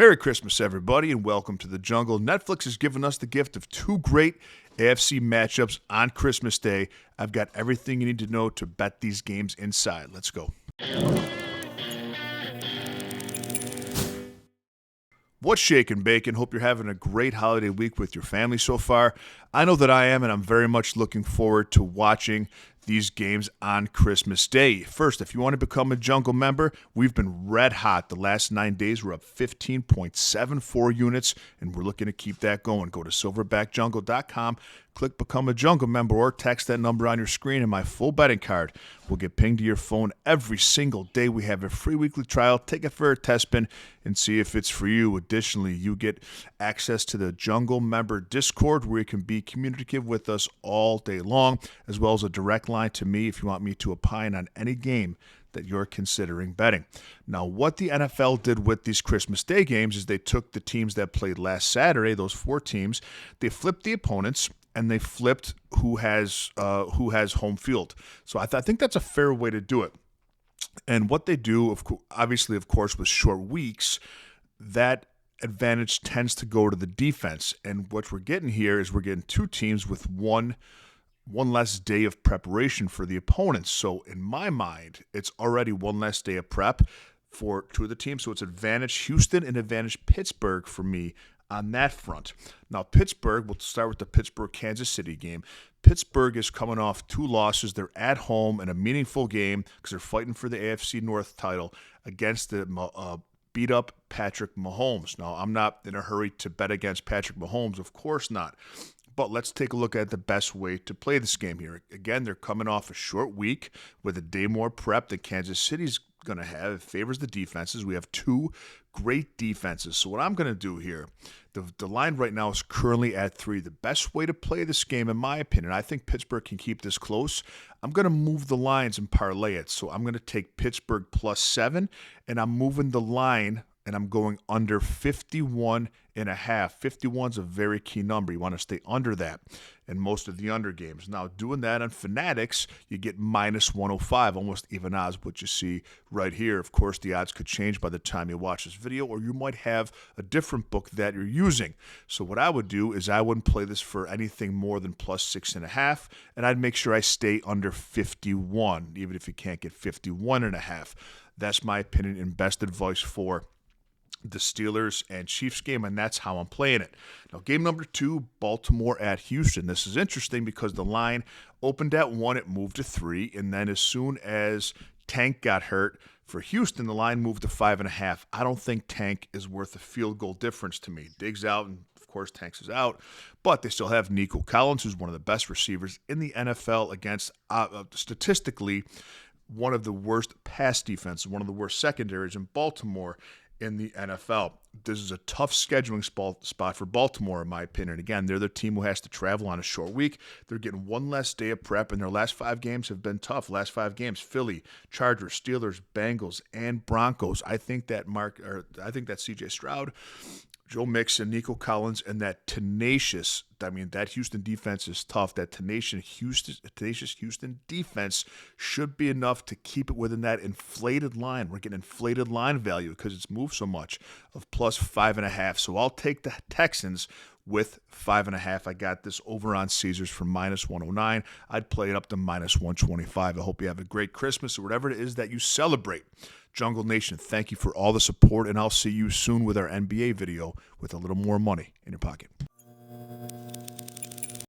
Merry Christmas, everybody, and welcome to the jungle. Netflix has given us the gift of two great AFC matchups on Christmas Day. I've got everything you need to know to bet these games inside. Let's go. What's shaking, bacon? Hope you're having a great holiday week with your family so far. I know that I am, and I'm very much looking forward to watching these games on Christmas Day. First, if you want to become a Jungle member, we've been red hot. The last 9 days, we're up 15.74 units, and we're looking to keep that going. Go to silverbackjungle.com, click Become a Jungle member, or text that number on your screen, and my full betting card will get pinged to your phone every single day. We have a free weekly trial. Take it for a test spin and see if it's for you. Additionally, you get access to the Jungle member Discord, where you can be communicative with us all day long, as well as a direct line to me if you want me to opine on any game that you're considering betting. Now, what the NFL did with these Christmas Day games is they took the teams that played last Saturday, those 4 teams, they flipped the opponents, and they flipped who has home field. So I think that's a fair way to do it. And what they do, obviously, of course, with short weeks, that advantage tends to go to the defense. And what we're getting here is we're getting 2 teams with one less day of preparation for the opponents. So in my mind, it's already one less day of prep for 2 of the teams. So it's advantage Houston and advantage Pittsburgh for me on that front. Now, Pittsburgh, we'll start with the Pittsburgh-Kansas City game. Pittsburgh is coming off 2 losses. They're at home in a meaningful game because they're fighting for the AFC North title against the beat-up Patrick Mahomes. Now, I'm not in a hurry to bet against Patrick Mahomes. Of course not. But let's take a look at the best way to play this game here. Again, they're coming off a short week with a day more prep than Kansas City's going to have. It favors the defenses. We have 2 great defenses. So what I'm going to do here, the line right now is currently at 3. The best way to play this game, in my opinion, I think Pittsburgh can keep this close. I'm going to move the lines and parlay it. So I'm going to take Pittsburgh plus 7, and I'm moving the line, and I'm going under 51.5. 51's a very key number. You want to stay under that in most of the under games. Now, doing that on Fanatics, you get minus 105, almost even odds, what you see right here. Of course, the odds could change by the time you watch this video, or you might have a different book that you're using. So what I would do is I wouldn't play this for anything more than plus 6.5, and I'd make sure I stay under 51, even if you can't get 51.5. That's my opinion and best advice for the Steelers and Chiefs game, and that's how I'm playing it. Now, game number 2, Baltimore at Houston. This is interesting because the line opened at 1, it moved to 3, and then as soon as Tank got hurt for Houston, the line moved to 5.5. I don't think Tank is worth a field goal difference to me. Diggs out, and of course, Tanks is out, but they still have Nico Collins, who's one of the best receivers in the NFL against, statistically, one of the worst pass defenses, one of the worst secondaries in Baltimore in the NFL. This is a tough scheduling spot for Baltimore, in my opinion. Again, they're the team who has to travel on a short week. They're getting one less day of prep, and their last 5 games have been tough. Last 5 games: Philly, Chargers, Steelers, Bengals, and Broncos. I think that C.J. Stroud, Joe Mixon, Nico Collins, and that Houston defense is tough. That tenacious Houston defense should be enough to keep it within that inflated line. We're getting inflated line value because it's moved so much of plus 5.5. So I'll take the Texans with 5.5. I got this over on Caesars for minus 109. I'd play it up to minus 125. I hope you have a great Christmas or whatever it is that you celebrate. Jungle Nation, thank you for all the support, and I'll see you soon with our NBA video with a little more money in your pocket.